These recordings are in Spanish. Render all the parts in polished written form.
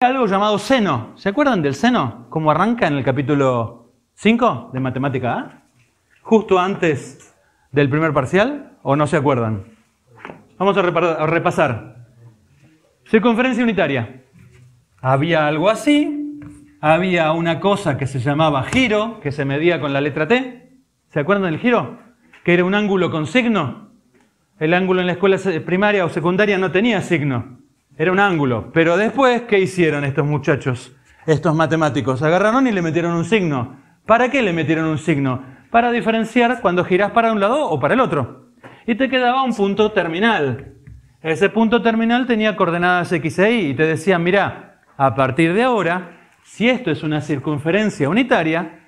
Algo llamado seno. ¿Se acuerdan del seno? ¿Cómo arranca en el capítulo 5 de Matemática A? Justo antes del primer parcial, ¿o no se acuerdan? Vamos a repasar. Circunferencia unitaria. Había algo así. Había una cosa que se llamaba giro, que se medía con la letra T. ¿Se acuerdan del giro? Que era un ángulo con signo. El ángulo en la escuela primaria o secundaria no tenía signo. Era un ángulo. Pero después, ¿qué hicieron estos muchachos? Estos matemáticos agarraron y le metieron un signo. ¿Para qué le metieron un signo? Para diferenciar cuando girás para un lado o para el otro. Y te quedaba un punto terminal. Ese punto terminal tenía coordenadas X e Y y te decían, mirá, a partir de ahora, si esto es una circunferencia unitaria,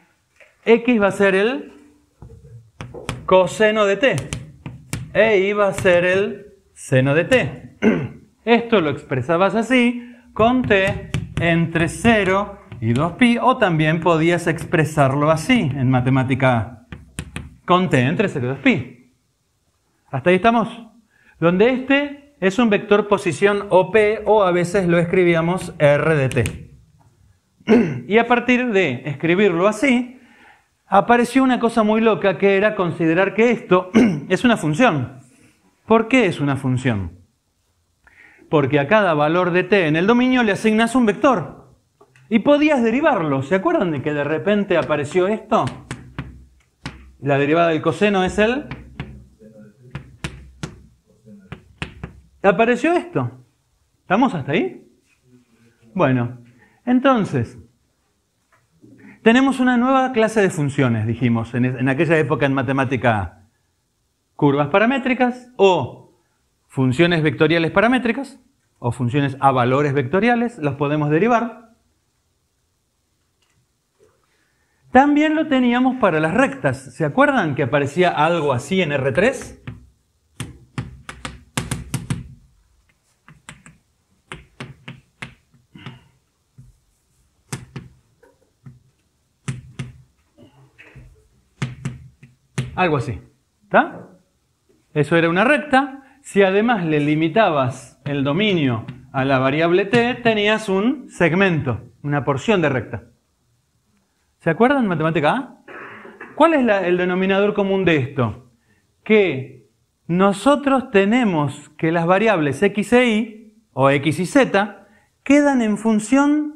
X va a ser el coseno de T. E Y va a ser el seno de T. Esto lo expresabas así, con T entre 0 y 2pi, o también podías expresarlo así en matemática A, con T entre 0 y 2pi. ¿Hasta ahí estamos? Donde este es un vector posición OP, o a veces lo escribíamos R de T. Y a partir de escribirlo así, apareció una cosa muy loca, que era considerar que esto es una función. ¿Por qué es una función? Porque a cada valor de t en el dominio le asignas un vector. Y podías derivarlo. ¿Se acuerdan de que de repente apareció esto? La derivada del coseno es el... Apareció esto. ¿Estamos hasta ahí? Bueno, entonces, tenemos una nueva clase de funciones, dijimos, en aquella época en matemática A. Curvas paramétricas o funciones vectoriales paramétricas o funciones a valores vectoriales, los podemos derivar. También lo teníamos para las rectas. ¿Se acuerdan que aparecía algo así en R3? Algo así. ¿Está? Eso era una recta. Si además le limitabas el dominio a la variable t, tenías un segmento, una porción de recta. ¿Se acuerdan, matemática A? ¿Cuál es el denominador común de esto? Que nosotros tenemos que las variables x e y, o x y z, quedan en función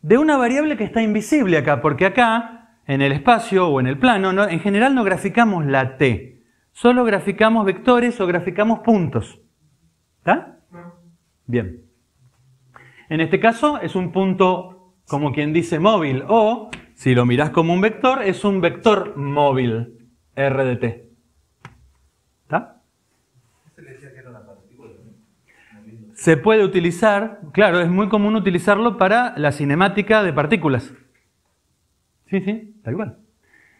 de una variable que está invisible acá, porque acá, en el espacio o en el plano, en general no graficamos la t. Solo graficamos vectores o graficamos puntos. ¿Está? Bien. En este caso es un punto, como quien dice, móvil. O, si lo mirás como un vector, es un vector móvil, R de t. ¿Está? Se puede utilizar, claro, es muy común utilizarlo para la cinemática de partículas. Sí, sí, tal cual.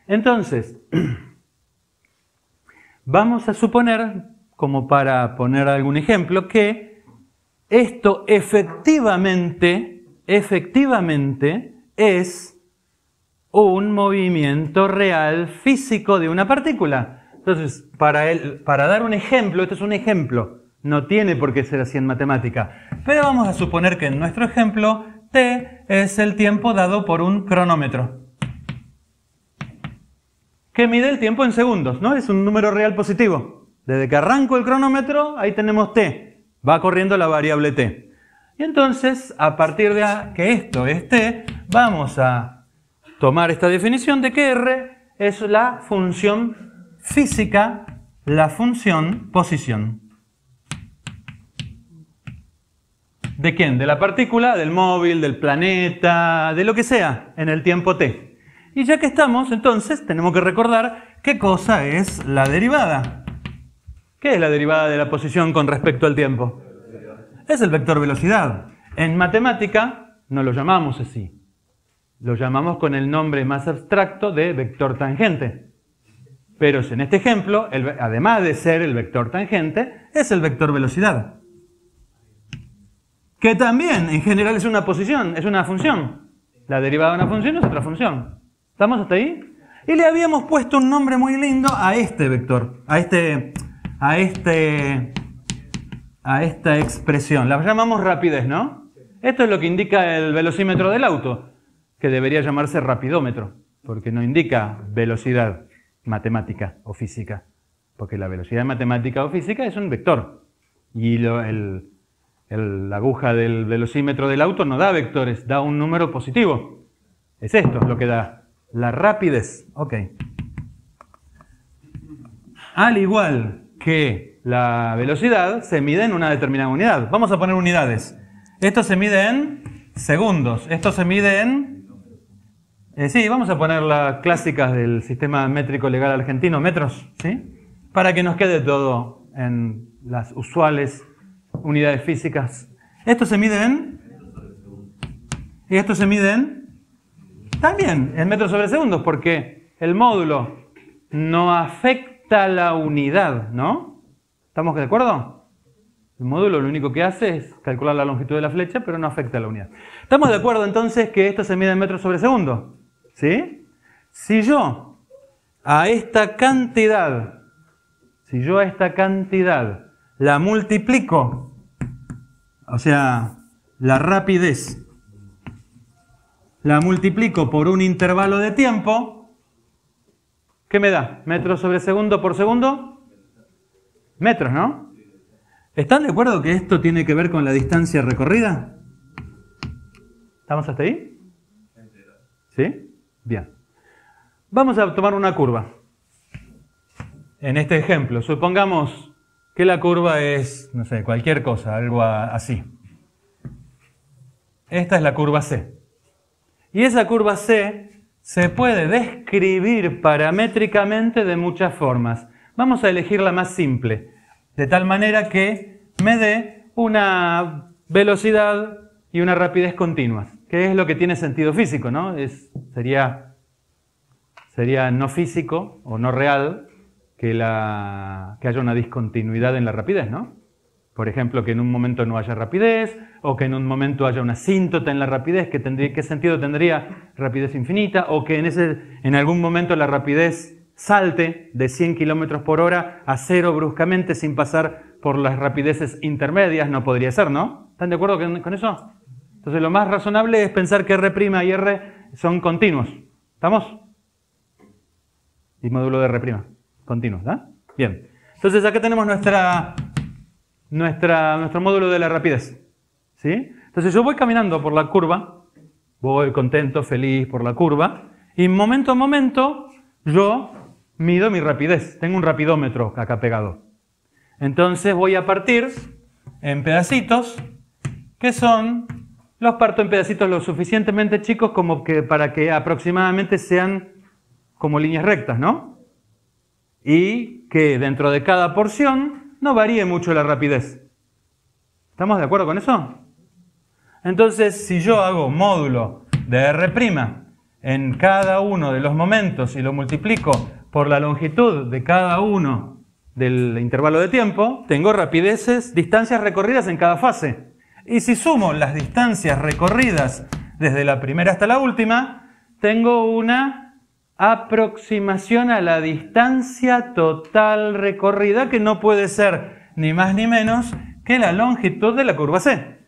Entonces... Vamos a suponer, como para poner algún ejemplo, que esto efectivamente es un movimiento real físico de una partícula. Entonces, para dar un ejemplo, esto es un ejemplo, no tiene por qué ser así en matemática, pero vamos a suponer que en nuestro ejemplo, t es el tiempo dado por un cronómetro, que mide el tiempo en segundos, ¿no? Es un número real positivo. Desde que arranco el cronómetro, ahí tenemos t. Va corriendo la variable t. Y entonces, a partir de que esto es t, vamos a tomar esta definición de que r es la función física, la función posición. ¿De quién? De la partícula, del móvil, del planeta, de lo que sea, en el tiempo t. Y ya que estamos, entonces, tenemos que recordar qué cosa es la derivada. ¿Qué es la derivada de la posición con respecto al tiempo? Es el vector velocidad. En matemática no lo llamamos así. Lo llamamos con el nombre más abstracto de vector tangente. Pero en este ejemplo, además de ser el vector tangente, es el vector velocidad. Que también, en general, es una posición, es una función. La derivada de una función es otra función. ¿Estamos hasta ahí? Y le habíamos puesto un nombre muy lindo a este vector, a esta expresión. La llamamos rapidez, ¿no? Esto es lo que indica el velocímetro del auto, que debería llamarse rapidómetro, porque no indica velocidad matemática o física, porque la velocidad matemática o física es un vector, y la aguja del velocímetro del auto no da vectores, da un número positivo. Es esto lo que da la rapidez. Ok. Al igual que la velocidad, se mide en una determinada unidad. Vamos a poner unidades. Esto se mide en segundos. Esto se mide en... sí, vamos a poner las clásicas del sistema métrico legal argentino, metros, ¿sí? Para que nos quede todo en las usuales unidades físicas. Esto se mide en... Y esto se mide en... También en metros sobre segundos, porque el módulo no afecta la unidad, ¿no? ¿Estamos de acuerdo? El módulo lo único que hace es calcular la longitud de la flecha, pero no afecta la unidad. ¿Estamos de acuerdo entonces que esto se mide en metros sobre segundo? ¿Sí? Si yo a esta cantidad la multiplico, o sea, la rapidez, la multiplico por un intervalo de tiempo, ¿qué me da? ¿Metros sobre segundo por segundo? Metros, ¿no? ¿Están de acuerdo que esto tiene que ver con la distancia recorrida? ¿Estamos hasta ahí? ¿Sí? Bien. Vamos a tomar una curva. En este ejemplo, supongamos que la curva es, no sé, cualquier cosa, algo así. Esta es la curva C. Y esa curva C se puede describir paramétricamente de muchas formas. Vamos a elegir la más simple, de tal manera que me dé una velocidad y una rapidez continuas, que es lo que tiene sentido físico, ¿no? Sería no físico o no real que haya una discontinuidad en la rapidez, ¿no? Por ejemplo, que en un momento no haya rapidez, o que en un momento haya una asíntota en la rapidez, ¿qué sentido tendría rapidez infinita? O que en algún momento la rapidez salte de 100 km por hora a 0 bruscamente sin pasar por las rapideces intermedias, no podría ser, ¿no? ¿Están de acuerdo con eso? Entonces lo más razonable es pensar que R' y R son continuos. ¿Estamos? Y módulo de R', continuos, ¿ah? Bien. Entonces acá tenemos nuestro módulo de la rapidez, ¿sí? Entonces yo voy caminando por la curva, voy contento, feliz por la curva, y momento a momento yo mido mi rapidez. Tengo un rapidómetro acá pegado. Entonces voy a partir en pedacitos, los parto en pedacitos lo suficientemente chicos como que para que aproximadamente sean como líneas rectas, ¿no? Y que dentro de cada porción no varíe mucho la rapidez. ¿Estamos de acuerdo con eso? Entonces, si yo hago módulo de R' en cada uno de los momentos y lo multiplico por la longitud de cada uno del intervalo de tiempo, tengo distancias recorridas en cada fase. Y si sumo las distancias recorridas desde la primera hasta la última, tengo una aproximación a la distancia total recorrida, que no puede ser ni más ni menos que la longitud de la curva C.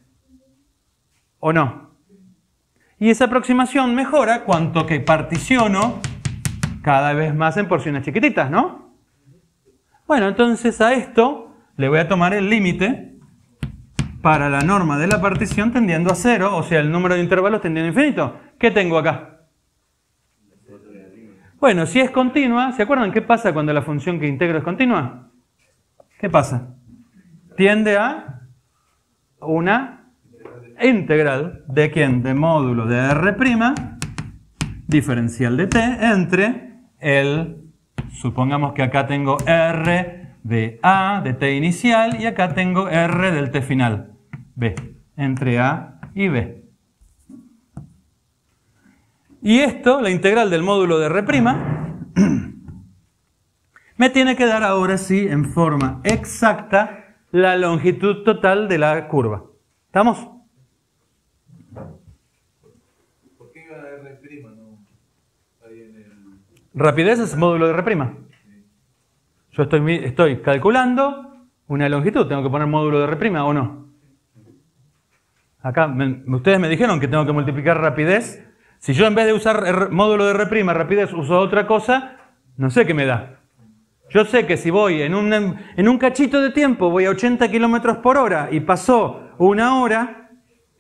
¿O no? Y esa aproximación mejora cuanto que particiono cada vez más en porciones chiquititas, ¿no? Bueno, entonces a esto le voy a tomar el límite para la norma de la partición tendiendo a 0, o sea, el número de intervalos tendiendo a infinito. ¿Qué tengo acá? Bueno, si es continua, ¿se acuerdan qué pasa cuando la función que integro es continua? ¿Qué pasa? Tiende a una integral de ¿quién? De módulo de R' diferencial de t entre supongamos que acá tengo R de A, de t inicial, y acá tengo R del t final, B, entre A y B. Y esto, la integral del módulo de R', me tiene que dar ahora sí en forma exacta la longitud total de la curva. ¿Estamos? ¿Por qué iba a R'? No, ahí en el... Rapidez es módulo de R'. Yo estoy calculando una longitud, tengo que poner módulo de R' o no. Acá ustedes me dijeron que tengo que multiplicar rapidez. Si yo en vez de usar módulo de R', rapidez, uso otra cosa, no sé qué me da. Yo sé que si voy en un cachito de tiempo, voy a 80 kilómetros por hora y pasó una hora,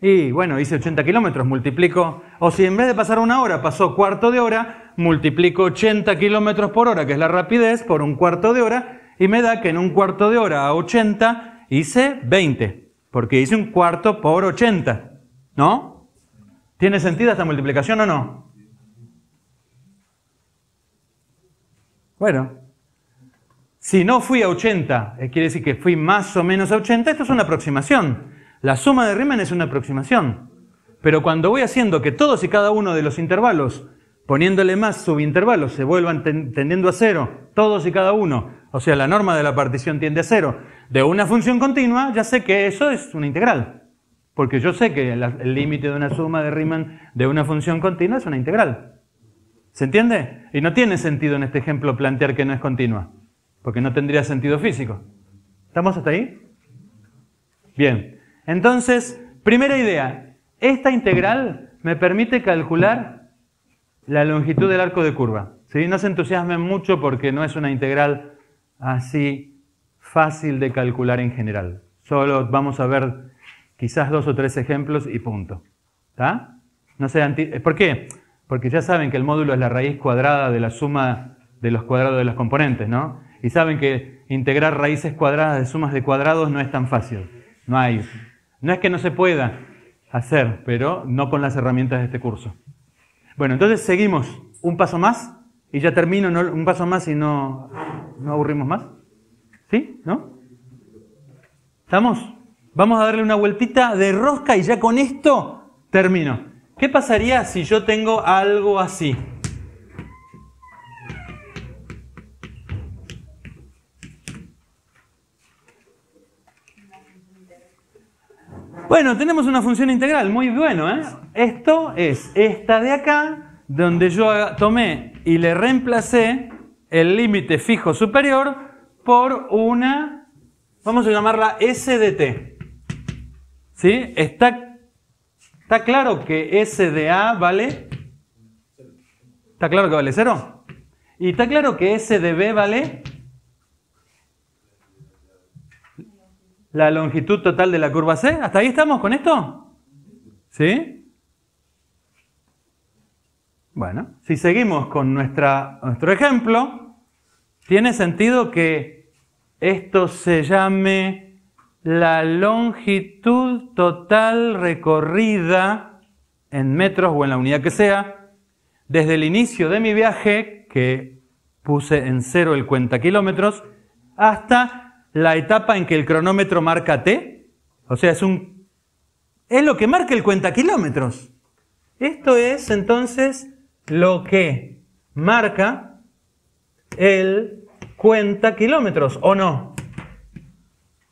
y bueno, hice 80 kilómetros, multiplico, o si en vez de pasar una hora pasó cuarto de hora, multiplico 80 kilómetros por hora, que es la rapidez, por un cuarto de hora, y me da que en un cuarto de hora a 80 hice 20, porque hice un cuarto por 80, ¿no? ¿Tiene sentido esta multiplicación o no? Bueno, si no fui a 80, quiere decir que fui más o menos a 80, esto es una aproximación. La suma de Riemann es una aproximación. Pero cuando voy haciendo que todos y cada uno de los intervalos, poniéndole más subintervalos, se vuelvan tendiendo a cero, todos y cada uno, o sea, la norma de la partición tiende a cero, de una función continua, ya sé que eso es una integral. Porque yo sé que el límite de una suma de Riemann de una función continua es una integral. ¿Se entiende? Y no tiene sentido en este ejemplo plantear que no es continua, porque no tendría sentido físico. ¿Estamos hasta ahí? Bien. Entonces, primera idea. Esta integral me permite calcular la longitud del arco de curva. ¿Sí? No se entusiasmen mucho porque no es una integral así fácil de calcular en general. Solo vamos a ver quizás 2 o 3 ejemplos y punto. ¿Está? No sean ¿Por qué? Porque ya saben que el módulo es la raíz cuadrada de la suma de los cuadrados de los componentes, ¿no? Y saben que integrar raíces cuadradas de sumas de cuadrados no es tan fácil. No es que no se pueda hacer, pero no con las herramientas de este curso. Bueno, entonces seguimos un paso más y ya termino, ¿no? Un paso más y no aburrimos más. ¿Sí? ¿No? ¿Estamos? Vamos a darle una vueltita de rosca y ya con esto termino. ¿Qué pasaría si yo tengo algo así? Bueno, tenemos una función integral, muy bueno, ¿eh? Esto es esta de acá, donde yo tomé y le reemplacé el límite fijo superior por una, vamos a llamarla S de t. ¿Sí? Está claro que S de A vale... ¿Está claro que vale 0? ¿Y está claro que S de B vale... la longitud total de la curva C? ¿Hasta ahí estamos con esto? ¿Sí? Bueno, si seguimos con nuestro ejemplo, tiene sentido que esto se llame la longitud total recorrida en metros o en la unidad que sea, desde el inicio de mi viaje, que puse en 0 el cuentakilómetros, hasta la etapa en que el cronómetro marca t, o sea, es lo que marca el cuentakilómetros. Esto es entonces lo que marca el cuentakilómetros, ¿o no?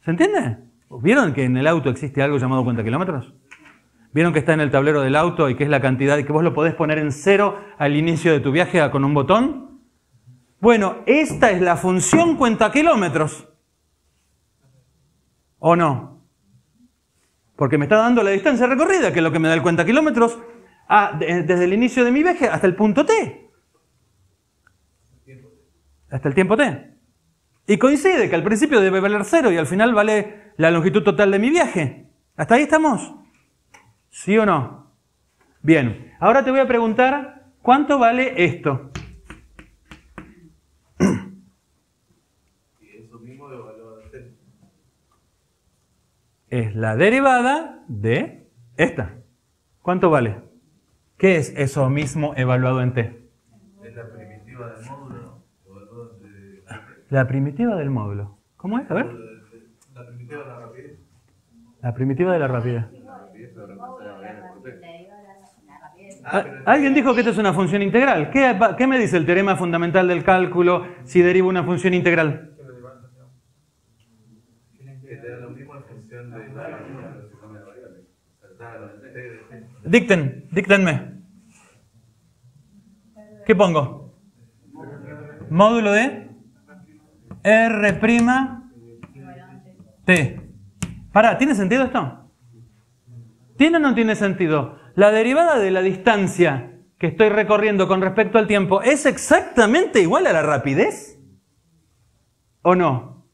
¿Se entiende? ¿Vieron que en el auto existe algo llamado cuentakilómetros? ¿Vieron que está en el tablero del auto y que es la cantidad que vos lo podés poner en 0 al inicio de tu viaje con un botón? Bueno, esta es la función cuentakilómetros. ¿O no? Porque me está dando la distancia recorrida, que es lo que me da el cuentakilómetros, desde el inicio de mi viaje hasta el punto t. Hasta el tiempo t. Y coincide que al principio debe valer 0 y al final vale la longitud total de mi viaje. ¿Hasta ahí estamos? ¿Sí o no? Bien, ahora te voy a preguntar, ¿cuánto vale esto? Es la derivada de esta. ¿Cuánto vale? ¿Qué es eso mismo evaluado en t? Es la primitiva del módulo. La primitiva del módulo. ¿Cómo es? A ver. La primitiva de la rapidez. La primitiva de la rapidez. Alguien dijo que esto es una función integral. ¿Qué me dice el teorema fundamental del cálculo si derivo una función integral? Que te da lo mismo en función de la Díctenme. ¿Qué pongo? Módulo de R'. T. Pará, ¿tiene sentido esto? ¿Tiene o no tiene sentido? La derivada de la distancia que estoy recorriendo con respecto al tiempo es exactamente igual a la rapidez. ¿O no?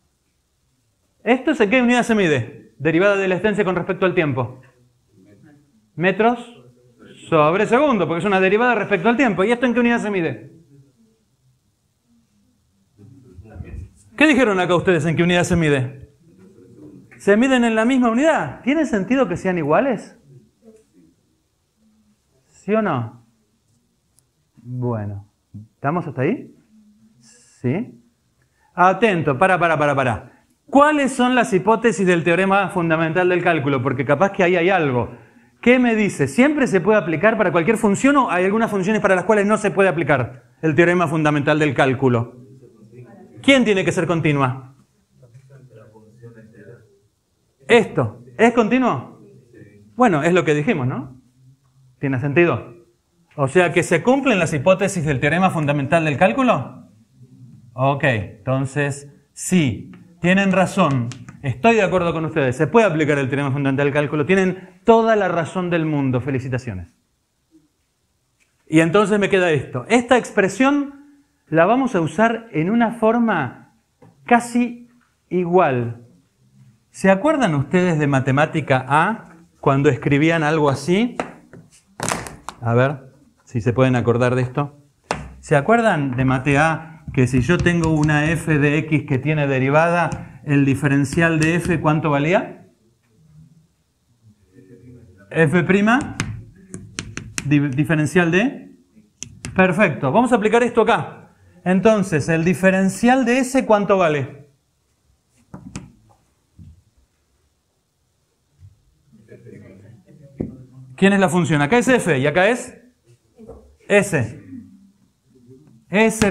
¿Esto en qué unidad se mide? Derivada de la distancia con respecto al tiempo. Metros sobre segundo, porque es una derivada respecto al tiempo. ¿Y esto en qué unidad se mide? ¿Qué dijeron acá ustedes en qué unidad se mide? ¿Se miden en la misma unidad? ¿Tiene sentido que sean iguales? ¿Sí o no? Bueno, ¿estamos hasta ahí? ¿Sí? Atento, para. ¿Cuáles son las hipótesis del teorema fundamental del cálculo? Porque capaz que ahí hay algo. ¿Qué me dice? ¿Siempre se puede aplicar para cualquier función o hay algunas funciones para las cuales no se puede aplicar el teorema fundamental del cálculo? ¿Quién tiene que ser continua? ¿Esto es continuo? Bueno, es lo que dijimos, ¿no? ¿Tiene sentido? O sea, ¿que se cumplen las hipótesis del teorema fundamental del cálculo? Ok, entonces, sí, tienen razón. Estoy de acuerdo con ustedes. Se puede aplicar el teorema fundamental del cálculo. Tienen toda la razón del mundo. Felicitaciones. Y entonces me queda esto. Esta expresión la vamos a usar en una forma casi igual. ¿Se acuerdan ustedes de matemática A cuando escribían algo así? A ver si se pueden acordar de esto. ¿Se acuerdan de mate A que si yo tengo una f de x que tiene derivada, el diferencial de f ¿cuánto valía? F', diferencial de... Perfecto, vamos a aplicar esto acá. Entonces, el diferencial de S, ¿cuánto vale? ¿Quién es la función? Acá es f y acá es S. S'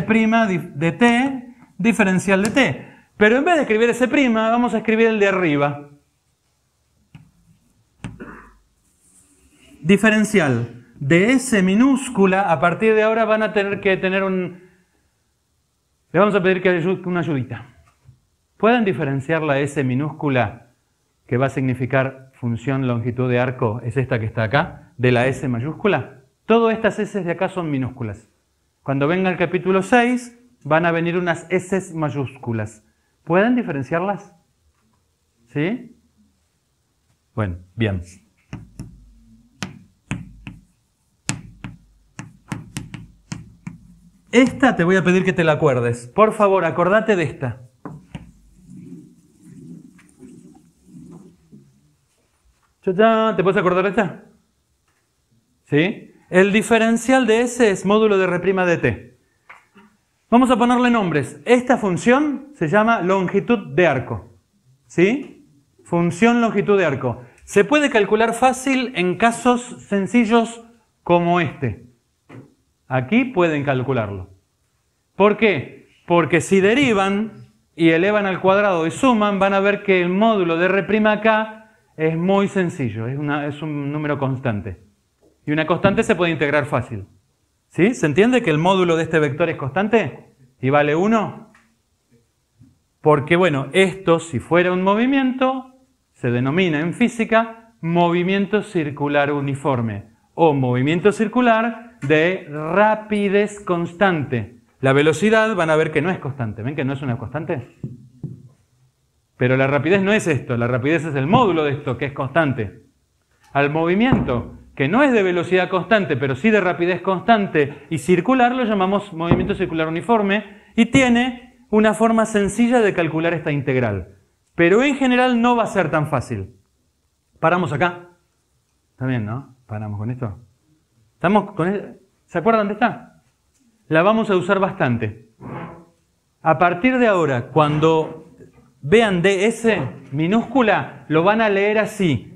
de t, diferencial de t. Pero en vez de escribir S', vamos a escribir el de arriba. Diferencial de S minúscula, a partir de ahora van a tener que tener un... Le vamos a pedir que una ayudita. ¿Pueden diferenciar la S minúscula, que va a significar función longitud de arco, es esta que está acá, de la S mayúscula? Todas estas S de acá son minúsculas. Cuando venga el capítulo 6, van a venir unas S mayúsculas. ¿Pueden diferenciarlas? ¿Sí? Bueno, bien. Esta te voy a pedir que te la acuerdes. Por favor, acordate de esta. ¿Te puedes acordar de esta? ¿Sí? El diferencial de S es módulo de R' de t. Vamos a ponerle nombres. Esta función se llama longitud de arco. ¿Sí? Función longitud de arco. Se puede calcular fácil en casos sencillos como este. Aquí pueden calcularlo. ¿Por qué? Porque si derivan y elevan al cuadrado y suman, van a ver que el módulo de R' acá es muy sencillo, es un número constante. Y una constante se puede integrar fácil. ¿Sí? ¿Se entiende que el módulo de este vector es constante y vale 1? Porque, bueno, esto, si fuera un movimiento, se denomina en física movimiento circular uniforme o movimiento circular de rapidez constante. La velocidad van a ver que no es constante. ¿Ven que no es una constante? Pero la rapidez no es esto. La rapidez es el módulo de esto, que es constante. Al movimiento, que no es de velocidad constante, pero sí de rapidez constante y circular, lo llamamos movimiento circular uniforme y tiene una forma sencilla de calcular esta integral. Pero en general no va a ser tan fácil. Paramos acá. ¿Está bien, no? Paramos con esto. ¿Estamos con ¿Se acuerdan de esta? La vamos a usar bastante. A partir de ahora, cuando vean ds minúscula, lo van a leer así.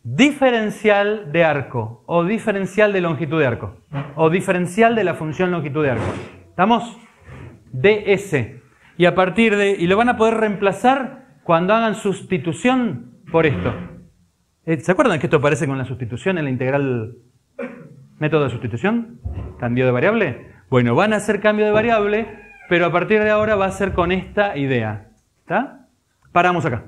Diferencial de arco, o diferencial de longitud de arco, o diferencial de la función longitud de arco. ¿Estamos? ds. Y a partir de... Y lo van a poder reemplazar cuando hagan sustitución por esto. ¿Se acuerdan que esto aparece con la sustitución en la integral... método de sustitución? ¿Cambio de variable? Bueno, van a hacer cambio de variable, pero a partir de ahora va a ser con esta idea. ¿Está? Paramos acá.